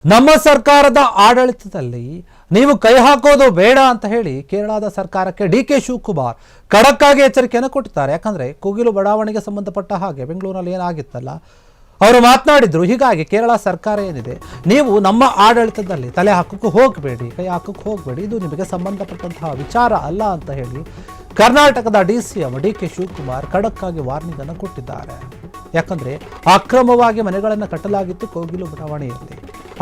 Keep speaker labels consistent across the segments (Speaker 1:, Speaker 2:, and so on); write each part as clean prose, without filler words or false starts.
Speaker 1: ನಮ್ಮ ಸರ್ಕಾರದ ಆಡಳಿತದಲ್ಲಿ ನೀವು ಕೈ ಹಾಕೋದು ಬೇಡ ಅಂತ ಹೇಳಿ ಕೇರಳದ ಸರ್ಕಾರಕ್ಕೆ ಡಿ.ಕೆ. ಶಿವಕುಮಾರ್ ಖಡಕ್ ಆಗಿ ಎಚ್ಚರಿಕೆಯನ್ನು ಕೊಟ್ಟಿದ್ದಾರೆ. ಯಾಕಂದ್ರೆ ಕೋಗಿಲು ಬಡಾವಣೆಗೆ ಸಂಬಂಧಪಟ್ಟ ಹಾಗೆ ಬೆಂಗಳೂರಿನಲ್ಲಿ ಏನಾಗಿತ್ತಲ್ಲ ಅವರು ಮಾತನಾಡಿದ್ರು. ಹೀಗಾಗಿ ಕೇರಳ ಸರ್ಕಾರ ಏನಿದೆ, ನೀವು ನಮ್ಮ ಆಡಳಿತದಲ್ಲಿ ತಲೆ ಹಾಕೋಕ್ಕೆ ಹೋಗಬೇಡಿ, ಕೈ ಹಾಕೋಕ್ಕೆ ಹೋಗಬೇಡಿ, ಇದು ನಿಮಗೆ ಸಂಬಂಧಪಟ್ಟಂತಹ ವಿಚಾರ ಅಲ್ಲ ಅಂತ ಹೇಳಿ ಕರ್ನಾಟಕದ ಡಿ.ಸಿ.ಎಂ ಡಿ.ಕೆ. ಶಿವಕುಮಾರ್ ಖಡಕ್ ಆಗಿ ವಾರ್ನಿಂಗ್ ಅನ್ನು ಕೊಟ್ಟಿದ್ದಾರೆ. ಯಾಕಂದ್ರೆ ಅಕ್ರಮವಾಗಿ ಮನೆಗಳನ್ನು ಕಟ್ಟಲಾಗಿತ್ತು ಕೋಗಿಲು ಬಡಾವಣೆಯಲ್ಲಿ.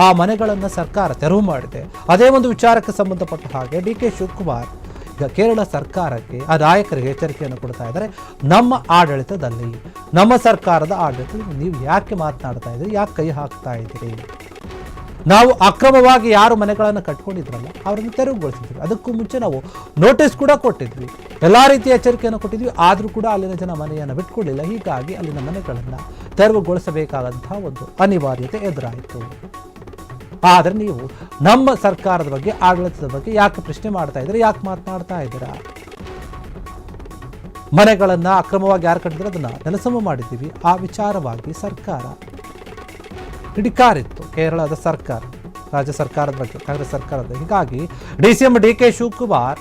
Speaker 1: ಆ ಮನೆಗಳನ್ನು ಸರ್ಕಾರ ತೆರವು ಮಾಡಿದೆ. ಅದೇ ಒಂದು ವಿಚಾರಕ್ಕೆ ಸಂಬಂಧಪಟ್ಟ ಹಾಗೆ ಡಿ.ಕೆ. ಶಿವಕುಮಾರ್ ಈಗ ಕೇರಳ ಸರ್ಕಾರಕ್ಕೆ ಆ ನಾಯಕರಿಗೆ ಎಚ್ಚರಿಕೆಯನ್ನು ಕೊಡ್ತಾ ಇದ್ದಾರೆ. ನಮ್ಮ ಆಡಳಿತದಲ್ಲಿ, ನಮ್ಮ ಸರ್ಕಾರದ ಆಡಳಿತದಲ್ಲಿ ನೀವು ಯಾಕೆ ಮಾತನಾಡ್ತಾ ಇದ್ದೀರಿ, ಯಾಕೆ ಕೈ ಹಾಕ್ತಾ ಇದ್ದೀರಿ? ನಾವು ಅಕ್ರಮವಾಗಿ ಯಾರು ಮನೆಗಳನ್ನು ಕಟ್ಕೊಂಡಿದ್ರಲ್ಲ ಅವರನ್ನು ತೆರವುಗೊಳಿಸಿದ್ವಿ. ಅದಕ್ಕೂ ಮುಂಚೆ ನಾವು ನೋಟಿಸ್ ಕೂಡ ಕೊಟ್ಟಿದ್ವಿ, ಎಲ್ಲ ರೀತಿಯ ಎಚ್ಚರಿಕೆಯನ್ನು ಕೊಟ್ಟಿದ್ವಿ. ಆದರೂ ಕೂಡ ಅಲ್ಲಿನ ಜನ ಮನೆಯನ್ನು ಬಿಟ್ಕೊಳ್ಳಿಲ್ಲ. ಹೀಗಾಗಿ ಅಲ್ಲಿನ ಮನೆಗಳನ್ನು ತೆರವುಗೊಳಿಸಬೇಕಾದಂತಹ ಒಂದು ಅನಿವಾರ್ಯತೆ ಎದುರಾಯಿತು. ಆದರೆ ನೀವು ನಮ್ಮ ಸರ್ಕಾರದ ಬಗ್ಗೆ, ಆಡಳಿತದ ಬಗ್ಗೆ ಯಾಕೆ ಪ್ರಶ್ನೆ ಮಾಡ್ತಾ ಇದ್ದೀರಾ, ಯಾಕೆ ಮಾತನಾಡ್ತಾ ಇದ್ದೀರಾ? ಮನೆಗಳನ್ನು ಅಕ್ರಮವಾಗಿ ಯಾರು ಕಟ್ಟಿದ್ರೆ ಅದನ್ನು ನೆಲಸಮ ಮಾಡಿದ್ದೀವಿ. ಆ ವಿಚಾರವಾಗಿ ಸರ್ಕಾರ ಕಿಡಿಕಾರಿತ್ತು, ಕೇರಳದ ಸರ್ಕಾರ, ರಾಜ್ಯ ಸರ್ಕಾರದ ಬಗ್ಗೆ, ಕಾಂಗ್ರೆಸ್ ಸರ್ಕಾರದ. ಹೀಗಾಗಿ ಡಿ.ಸಿ.ಎಂ ಡಿ.ಕೆ. ಶಿವಕುಮಾರ್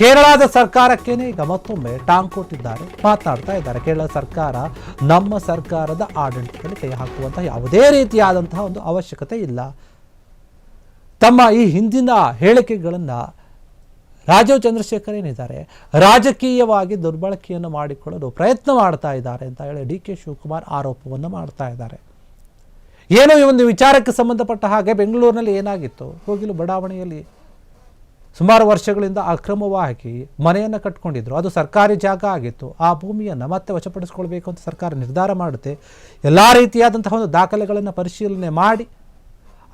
Speaker 1: ಕೇರಳದ ಸರ್ಕಾರಕ್ಕೇನೆ ಈಗ ಮತ್ತೊಮ್ಮೆ ಟಾಂಗ್ ಕೊಟ್ಟಿದ್ದಾರೆ, ಮಾತನಾಡ್ತಾ ಇದ್ದಾರೆ. ಕೇರಳ ಸರ್ಕಾರ ನಮ್ಮ ಸರ್ಕಾರದ ಆಡಳಿತದಲ್ಲಿ ಕೈ ಹಾಕುವಂತಹ ಯಾವುದೇ ರೀತಿಯಾದಂತಹ ಒಂದು ಅವಶ್ಯಕತೆ ಇಲ್ಲ. ತಮ್ಮ ಈ ಹಿಂದಿನ ಹೇಳಿಕೆಗಳನ್ನು ರಾಜೀವ್ ಚಂದ್ರಶೇಖರ್ ಏನಿದ್ದಾರೆ ರಾಜಕೀಯವಾಗಿ ದುರ್ಬಳಕೆಯನ್ನು ಮಾಡಿಕೊಳ್ಳಲು ಪ್ರಯತ್ನ ಮಾಡ್ತಾ ಇದ್ದಾರೆ ಅಂತ ಹೇಳಿ ಡಿ.ಕೆ. ಶಿವಕುಮಾರ್ ಆರೋಪವನ್ನು ಮಾಡ್ತಾ ಇದ್ದಾರೆ. ಏನೋ ಈ ಒಂದು ವಿಚಾರಕ್ಕೆ ಸಂಬಂಧಪಟ್ಟ ಹಾಗೆ ಬೆಂಗಳೂರಿನಲ್ಲಿ ಏನಾಗಿತ್ತು, ಕೋಗಿಲು ಬಡಾವಣೆಯಲ್ಲಿ ಸುಮಾರು ವರ್ಷಗಳಿಂದ ಅಕ್ರಮವಾಗಿ ಮನೆಯನ್ನು ಕಟ್ಕೊಂಡಿದ್ರು. ಅದು ಸರ್ಕಾರಿ ಜಾಗ ಆಗಿತ್ತು. ಆ ಭೂಮಿಯನ್ನು ಮತ್ತೆ ವಶಪಡಿಸ್ಕೊಳ್ಬೇಕು ಅಂತ ಸರ್ಕಾರ ನಿರ್ಧಾರ ಮಾಡುತ್ತೆ. ಎಲ್ಲ ರೀತಿಯಾದಂತಹ ಒಂದು ದಾಖಲೆಗಳನ್ನು ಪರಿಶೀಲನೆ ಮಾಡಿ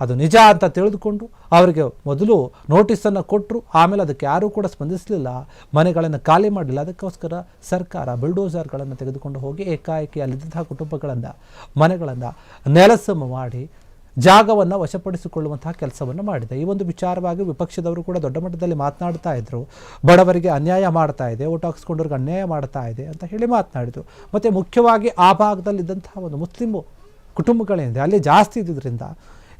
Speaker 1: ಅದು ನಿಜ ಅಂತ ತಿಳಿದುಕೊಂಡು ಅವರಿಗೆ ಮೊದಲು ನೋಟಿಸನ್ನು ಕೊಟ್ಟರು. ಆಮೇಲೆ ಅದಕ್ಕೆ ಯಾರೂ ಕೂಡ ಸ್ಪಂದಿಸಲಿಲ್ಲ, ಮನೆಗಳನ್ನು ಖಾಲಿ ಮಾಡಲಿಲ್ಲ. ಅದಕ್ಕೋಸ್ಕರ ಸರ್ಕಾರ ಬಿಲ್ಡೋಸರ್ಗಳನ್ನು ತೆಗೆದುಕೊಂಡು ಹೋಗಿ ಏಕಾಏಕಿ ಅಲ್ಲಿದ್ದಂತಹ ಕುಟುಂಬಗಳನ್ನು, ಮನೆಗಳನ್ನು ನೆಲಸಮ ಮಾಡಿ ಜಾಗವನ್ನು ವಶಪಡಿಸಿಕೊಳ್ಳುವಂತಹ ಕೆಲಸವನ್ನು ಮಾಡಿದೆ. ಈ ಒಂದು ವಿಚಾರವಾಗಿ ವಿಪಕ್ಷದವರು ಕೂಡ ದೊಡ್ಡ ಮಟ್ಟದಲ್ಲಿ ಮಾತನಾಡ್ತಾ ಇದ್ರು. ಬಡವರಿಗೆ ಅನ್ಯಾಯ ಮಾಡ್ತಾ ಇದೆ, ಓಟ್ ಹಾಕಿಸ್ಕೊಂಡವ್ರಿಗೆ ಅನ್ಯಾಯ ಮಾಡ್ತಾ ಇದೆ ಅಂತ ಹೇಳಿ ಮಾತನಾಡಿದರು. ಮತ್ತು ಮುಖ್ಯವಾಗಿ ಆ ಭಾಗದಲ್ಲಿದ್ದಂತಹ ಒಂದು ಮುಸ್ಲಿಂ ಕುಟುಂಬಗಳೇನಿದೆ ಅಲ್ಲಿ ಜಾಸ್ತಿ ಇದ್ದಿದ್ದರಿಂದ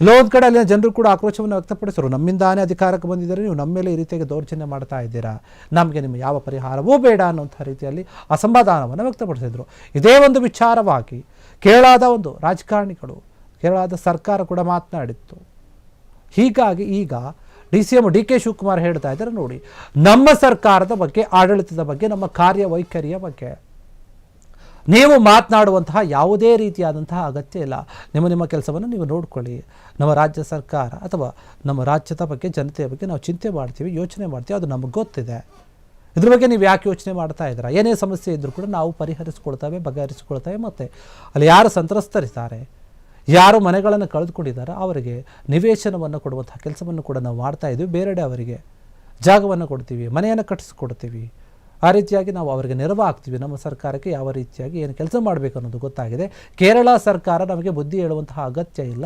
Speaker 1: ಇಲ್ಲೊಂದು ಕಡೆ ಅಲ್ಲಿನ ಜನರು ಕೂಡ ಆಕ್ರೋಶವನ್ನು ವ್ಯಕ್ತಪಡಿಸಿದರು. ನಮ್ಮಿಂದಾನೇ ಅಧಿಕಾರಕ್ಕೆ ಬಂದಿದ್ದಾರೆ, ನೀವು ನಮ್ಮ ಮೇಲೆ ಈ ರೀತಿಯಾಗಿ ದೌರ್ಜನ್ಯ ಮಾಡ್ತಾ ಇದ್ದೀರಾ, ನಮಗೆ ನಿಮ್ಮ ಯಾವ ಪರಿಹಾರವೂ ಬೇಡ ಅನ್ನೋಂಥ ರೀತಿಯಲ್ಲಿ ಅಸಮಾಧಾನವನ್ನು ವ್ಯಕ್ತಪಡಿಸಿದರು. ಇದೇ ಒಂದು ವಿಚಾರವಾಗಿ ಕೇರಳದ ಒಂದು ರಾಜಕಾರಣಿಗಳು, ಕೇರಳದ ಸರ್ಕಾರ ಕೂಡ ಮಾತನಾಡಿತ್ತು. ಹೀಗಾಗಿ ಈಗ ಡಿ.ಸಿ.ಎಂ ಡಿ.ಕೆ. ಶಿವಕುಮಾರ್ ಹೇಳ್ತಾ ಇದ್ದಾರೆ, ನೋಡಿ ನಮ್ಮ ಸರ್ಕಾರದ ಬಗ್ಗೆ, ಆಡಳಿತದ ಬಗ್ಗೆ, ನಮ್ಮ ಕಾರ್ಯವೈಖರಿಯ ಬಗ್ಗೆ ನೀವು ಮಾತನಾಡುವಂತಹ ಯಾವುದೇ ರೀತಿಯಾದಂತಹ ಅಗತ್ಯ ಇಲ್ಲ. ನಿಮ್ಮ ಕೆಲಸವನ್ನು ನೀವು ನೋಡ್ಕೊಳ್ಳಿ. ನಮ್ಮ ರಾಜ್ಯ ಸರ್ಕಾರ ಅಥವಾ ನಮ್ಮ ರಾಜ್ಯದ ಬಗ್ಗೆ, ಜನತೆಯ ಬಗ್ಗೆ ನಾವು ಚಿಂತೆ ಮಾಡ್ತೀವಿ, ಯೋಚನೆ ಮಾಡ್ತೀವಿ, ಅದು ನಮಗೆ ಗೊತ್ತಿದೆ. ಇದ್ರ ಬಗ್ಗೆ ನೀವು ಯಾಕೆ ಯೋಚನೆ ಮಾಡ್ತಾ ಇದ್ದೀರಾ? ಏನೇ ಸಮಸ್ಯೆ ಇದ್ದರೂ ಕೂಡ ನಾವು ಪರಿಹರಿಸ್ಕೊಳ್ತೇವೆ, ಬಗೆಹರಿಸ್ಕೊಳ್ತೇವೆ. ಮತ್ತು ಅಲ್ಲಿ ಯಾರು ಸಂತ್ರಸ್ತರಿದ್ದಾರೆ, ಯಾರು ಮನೆಗಳನ್ನು ಕಳೆದುಕೊಂಡಿದ್ದಾರೆ ಅವರಿಗೆ ನಿವೇಶನವನ್ನು ಕೊಡುವಂತಹ ಕೆಲಸವನ್ನು ಕೂಡ ನಾವು ಮಾಡ್ತಾ ಇದ್ದೀವಿ. ಬೇರೆಡೆ ಅವರಿಗೆ ಜಾಗವನ್ನು ಕೊಡ್ತೀವಿ, ಮನೆಯನ್ನು ಕಟ್ಟಿಸ್ಕೊಡ್ತೀವಿ. ಆ ರೀತಿಯಾಗಿ ನಾವು ಅವರಿಗೆ ನೆರವಾಗ್ತೀವಿ. ನಮ್ಮ ಸರ್ಕಾರಕ್ಕೆ ಯಾವ ರೀತಿಯಾಗಿ ಏನು ಕೆಲಸ ಮಾಡಬೇಕು ಅನ್ನೋದು ಗೊತ್ತಾಗಿದೆ. ಕೇರಳ ಸರ್ಕಾರ ನಮಗೆ ಬುದ್ಧಿ ಹೇಳುವಂತಹ ಅಗತ್ಯ ಇಲ್ಲ.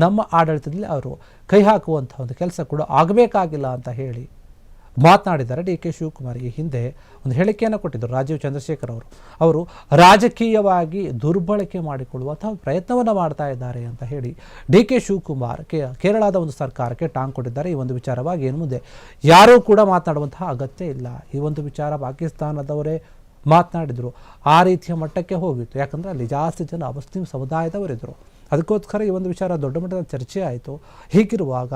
Speaker 1: ನಮ್ಮ ಆಡಳಿತದಲ್ಲಿ ಅವರು ಕೈ ಹಾಕುವಂತಹ ಒಂದು ಕೆಲಸ ಕೂಡ ಆಗಬೇಕಾಗಿಲ್ಲ ಅಂತ ಹೇಳಿ ಮಾತನಾಡಿದ್ದಾರೆ ಡಿ.ಕೆ. ಶಿವಕುಮಾರ್. ಈ ಹಿಂದೆ ಒಂದು ಹೇಳಿಕೆಯನ್ನು ಕೊಟ್ಟಿದ್ದರು ರಾಜೀವ್ ಚಂದ್ರಶೇಖರ್ ಅವರು ರಾಜಕೀಯವಾಗಿ ದುರ್ಬಳಕೆ ಮಾಡಿಕೊಳ್ಳುವಂತಹ ಪ್ರಯತ್ನವನ್ನು ಮಾಡ್ತಾ ಇದ್ದಾರೆ ಅಂತ ಹೇಳಿ ಡಿ.ಕೆ. ಶಿವಕುಮಾರ್ ಕೇರಳದ ಒಂದು ಸರ್ಕಾರಕ್ಕೆ ಟಾಂಗ್ ಕೊಟ್ಟಿದ್ದಾರೆ. ಈ ಒಂದು ವಿಚಾರವಾಗಿ ಏನು ಮುಂದೆ ಯಾರೂ ಕೂಡ ಮಾತನಾಡುವಂತಹ ಅಗತ್ಯ ಇಲ್ಲ. ಈ ಒಂದು ವಿಚಾರ ಪಾಕಿಸ್ತಾನದವರೇ ಮಾತನಾಡಿದರು. ಆ ರೀತಿಯ ಮಟ್ಟಕ್ಕೆ ಹೋಗಿತ್ತು. ಯಾಕಂದರೆ ಅಲ್ಲಿ ಜಾಸ್ತಿ ಜನ ಮುಸ್ಲಿಂ ಸಮುದಾಯದವರಿದ್ದರು. ಅದಕ್ಕೋಸ್ಕರ ಈ ಒಂದು ವಿಚಾರ ದೊಡ್ಡ ಮಟ್ಟದ ಚರ್ಚೆ ಆಯಿತು. ಹೀಗಿರುವಾಗ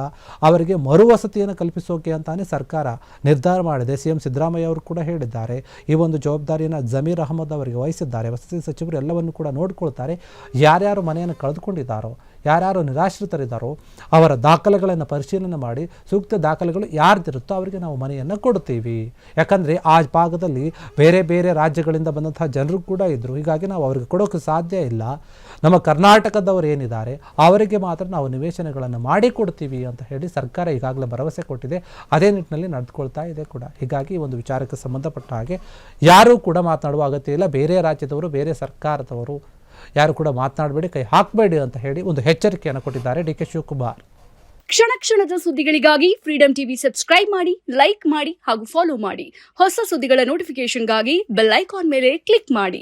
Speaker 1: ಅವರಿಗೆ ಮರುವಸತಿಯನ್ನು ಕಲ್ಪಿಸೋಕೆ ಅಂತಾನೆ ಸರ್ಕಾರ ನಿರ್ಧಾರ ಮಾಡಿದೆ. ಸಿ.ಎಂ ಸಿದ್ದರಾಮಯ್ಯ ಅವರು ಕೂಡ ಹೇಳಿದ್ದಾರೆ, ಈ ಒಂದು ಜವಾಬ್ದಾರಿಯನ್ನು ಜಮೀರ್ ಅಹಮದ್ ಅವರಿಗೆ ವಹಿಸಿದ್ದಾರೆ. ವಸತಿ ಸಚಿವರು ಎಲ್ಲವನ್ನು ಕೂಡ ನೋಡಿಕೊಳ್ತಾರೆ. ಯಾರ್ಯಾರು ಮನೆಯನ್ನು ಕಳೆದುಕೊಂಡಿದ್ದಾರೋ, ಯಾರ್ಯಾರು ನಿರಾಶ್ರಿತರಿದ್ದಾರೋ ಅವರ ದಾಖಲೆಗಳನ್ನು ಪರಿಶೀಲನೆ ಮಾಡಿ ಸೂಕ್ತ ದಾಖಲೆಗಳು ಯಾರ್ದಿರುತ್ತೋ ಅವರಿಗೆ ನಾವು ಮನೆಯನ್ನು ಕೊಡ್ತೀವಿ. ಯಾಕಂದರೆ ಆ ಭಾಗದಲ್ಲಿ ಬೇರೆ ಬೇರೆ ರಾಜ್ಯಗಳಿಂದ ಬಂದಂತಹ ಜನರು ಕೂಡ ಇದ್ದರು. ಹೀಗಾಗಿ ನಾವು ಅವರಿಗೆ ಕೊಡೋಕ್ಕೆ ಸಾಧ್ಯ ಇಲ್ಲ. ನಮ್ಮ ಕರ್ನಾಟಕದವರು ಏನಿದ್ದಾರೆ ಅವರಿಗೆ ಮಾತ್ರ ನಾವು ನಿವೇಶನಗಳನ್ನು ಮಾಡಿಕೊಡ್ತೀವಿ ಅಂತ ಹೇಳಿ ಸರ್ಕಾರ ಈಗಾಗಲೇ ಭರವಸೆ ಕೊಟ್ಟಿದೆ. ಅದೇ ನಿಟ್ಟಿನಲ್ಲಿ ನಡೆದುಕೊಳ್ತಾ ಇದೆ ಕೂಡ. ಹೀಗಾಗಿ ಈ ಒಂದು ವಿಚಾರಕ್ಕೆ ಸಂಬಂಧಪಟ್ಟ ಹಾಗೆ ಯಾರೂ ಕೂಡ ಮಾತನಾಡುವ ಅಗತ್ಯ ಇಲ್ಲ. ಬೇರೆ ರಾಜ್ಯದವರು, ಬೇರೆ ಸರ್ಕಾರದವರು ಯಾರು ಕೂಡ ಮಾತನಾಡಬೇಡಿ, ಕೈ ಹಾಕಬೇಡಿ ಅಂತ ಹೇಳಿ ಒಂದು ಎಚ್ಚರಿಕೆಯನ್ನು ಕೊಟ್ಟಿದ್ದಾರೆ ಡಿ.ಕೆ. ಶಿವಕುಮಾರ್.
Speaker 2: ಕ್ಷಣ ಕ್ಷಣದ ಸುದ್ದಿಗಳಿಗಾಗಿ ಫ್ರೀಡಂ ಟಿವಿ ಸಬ್ಸ್ಕ್ರೈಬ್ ಮಾಡಿ, ಲೈಕ್ ಮಾಡಿ ಹಾಗೂ ಫಾಲೋ ಮಾಡಿ. ಹೊಸ ಸುದ್ದಿಗಳ ನೋಟಿಫಿಕೇಶನ್ಗಾಗಿ ಬೆಲ್ ಐಕಾನ್ ಮೇಲೆ ಕ್ಲಿಕ್ ಮಾಡಿ.